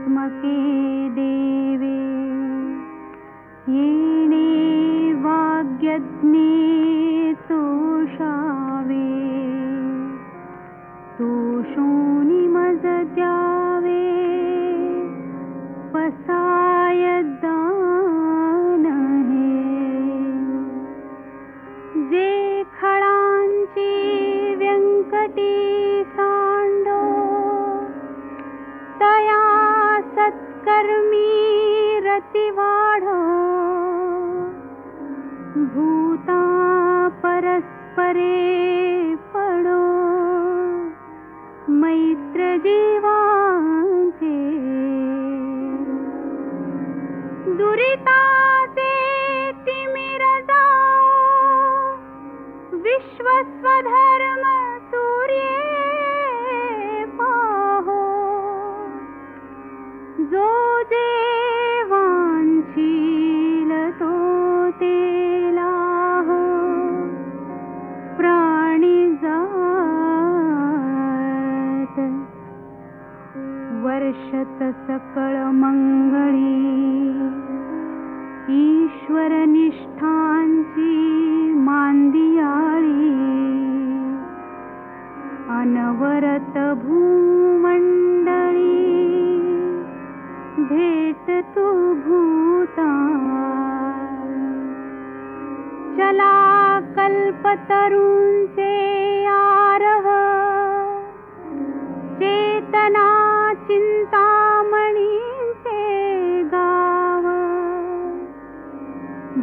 चिदात्मके देवे येणे वाग्यज्ञे तोषावे तोषोनी मज द्यावे पसाय दान हे जे खळांची व्यंकटी सांडो तया सत्कर्मी रती वाढो भूता परस्परे पडो मैत्र जीवांचे दुरिताचे तिमिर जाओ विश्वस्वधर्म सूर्ये पाहो जो देवांशील तो तेलाह प्राणी जात वर्षत सकळ मंगळी ईश्वर निष्ठांची मांदियाळी अनवरत भूमंडळी भेट तू भूता चला कल्पतरूंचे आरव चेतना चिंतामणींचे गाव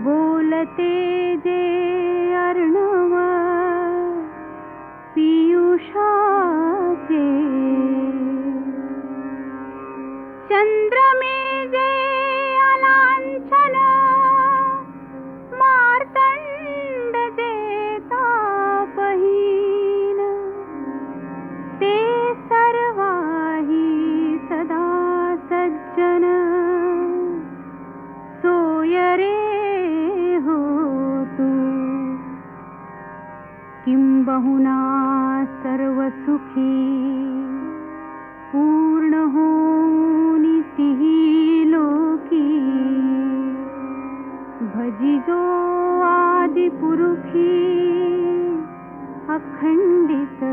बोलते जे अर्णव पीयूषाचे चंद्रमे जे अलांछन मार्तंड जे तापहीन ते सर्वाही सदा सज्जन सोय रे हो तू किंबहुना सर्व सुखी पूर्ण होनी तिही लोकी भजिजो आदि पुरुषी अखंडित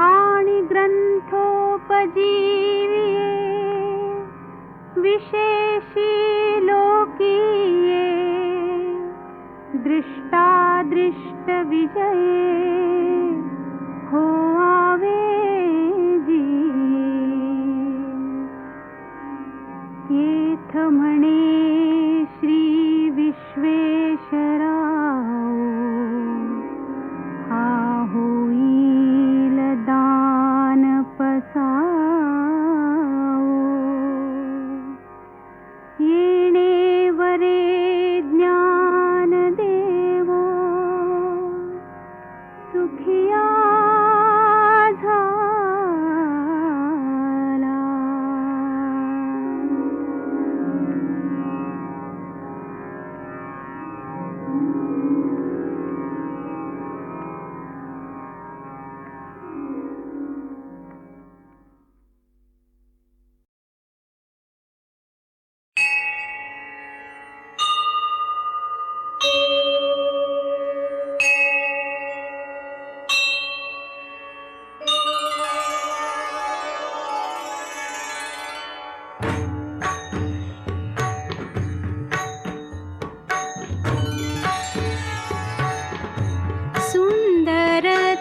आणि ग्रंथोपजीविये विशेषी लोकीये दृष्टादृष्ट विजये हो आवे जी येथ म्हणे श्री विश्वेश्वराव हा होईल दान पसाव येणे वरे ज्ञान देवो सुखिया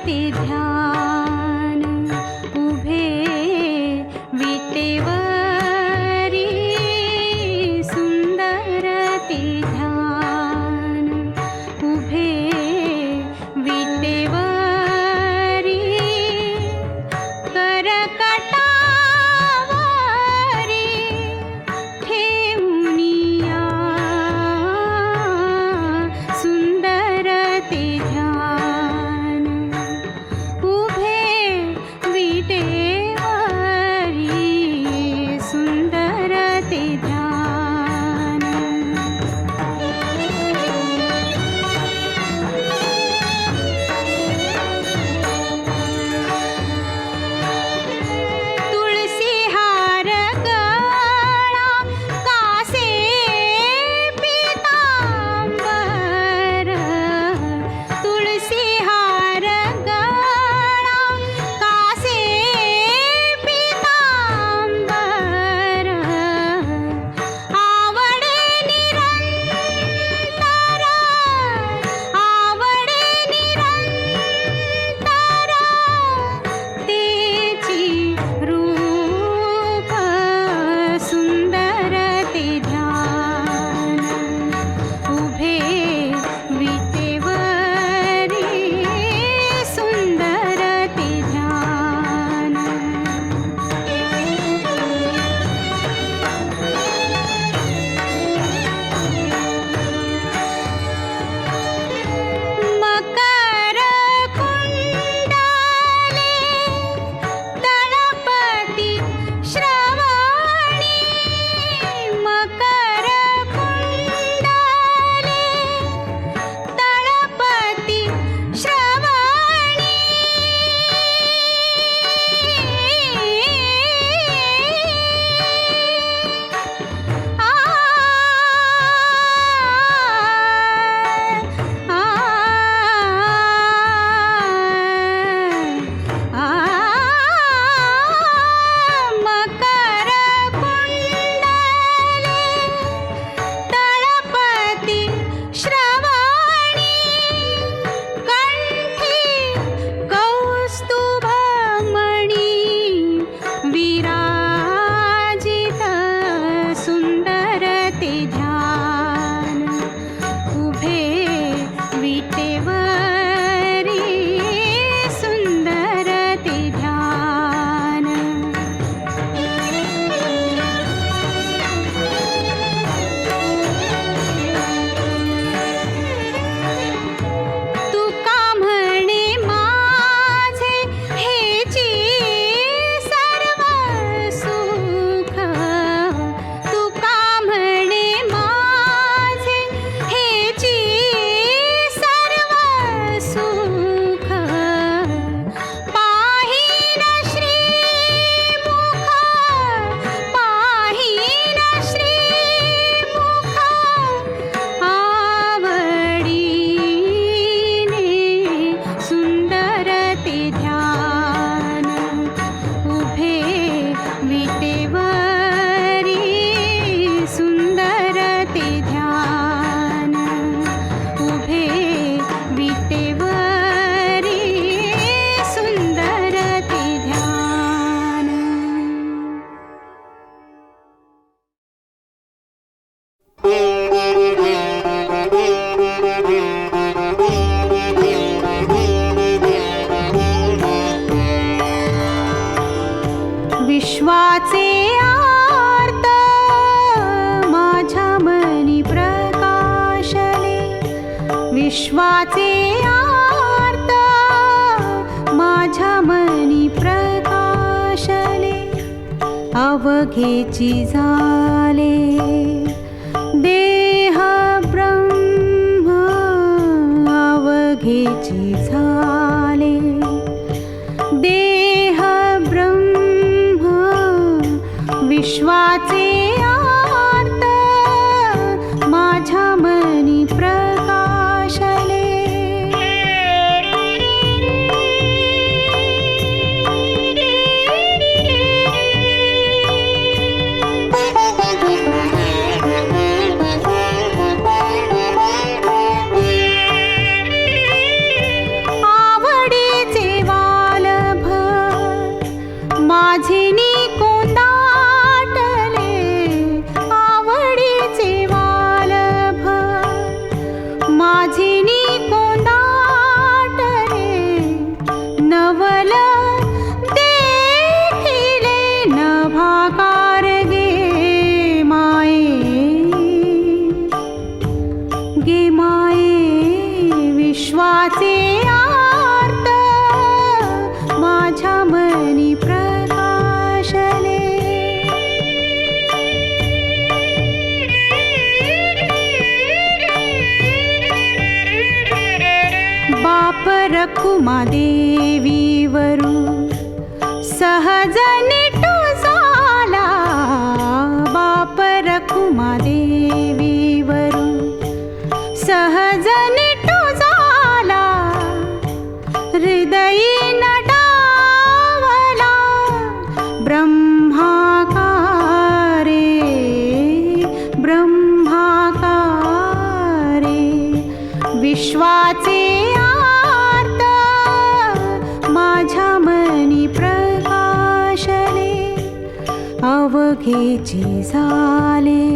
ते ध्यान उभे विटेवरी सुंदर ते ध्यान उभे विटेवरी करकटावरी ठेवूनिया सुंदर ते ध्यान विश्वाचे आर्त माझ्या मनी प्रकाशले, अवघेची झाले देह ब्रह्म, अवघेची झाले देह ब्रह्म, विश्वाचे आर्त माझ्या मनी प्रकाशले. आवडीचे वालभ माझे कोंदाटले, आवडीचे वालभ माझे कोंदाटले, नवल देखिले नभाकार गे माये, गे माये विश्वाचे आर्त माझ्या मनी प्रकाशले. बाप रखुमा देवीवरू सहज निटू झाला, बाप रखुमा देवीवरू सहज निटू झाला, हृदयी नटावला ब्रह्माकारे, ब्रह्माकारे, विश्वाचे आर्त माझ्या मनी प्रकाशले, अवघेची झाले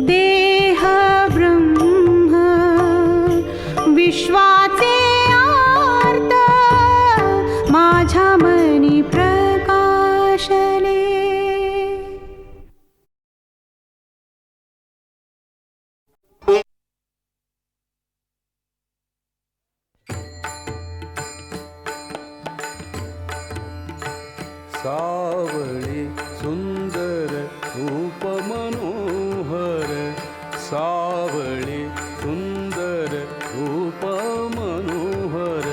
देह ब्रह्म, विश्वाचे आर्त माझ्या मनी प्रकाशले. सावळी सुंदर रूप मनोहर, सावळी सुंदर रूप मनोहर,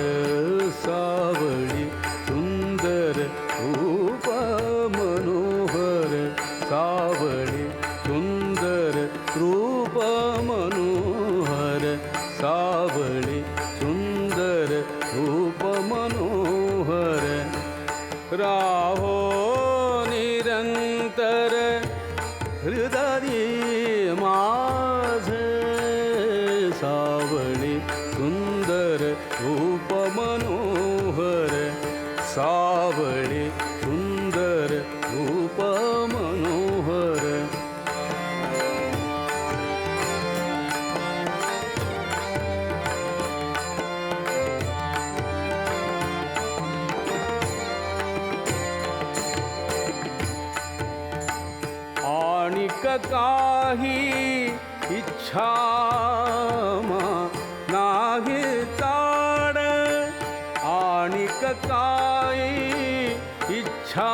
सावळी सुंदर रूप मनोहर, सावळी सुंदर रूप मनोहर, सावळी सुंदर रूप मनोहर, राहो निरंतर हृदयी माझे, सावळी सुंदर रूप मनोहर, सावळी सुंदर रूप मनोहर. आणिक काही इच्छा नाही ताड, आणिक काही इच्छा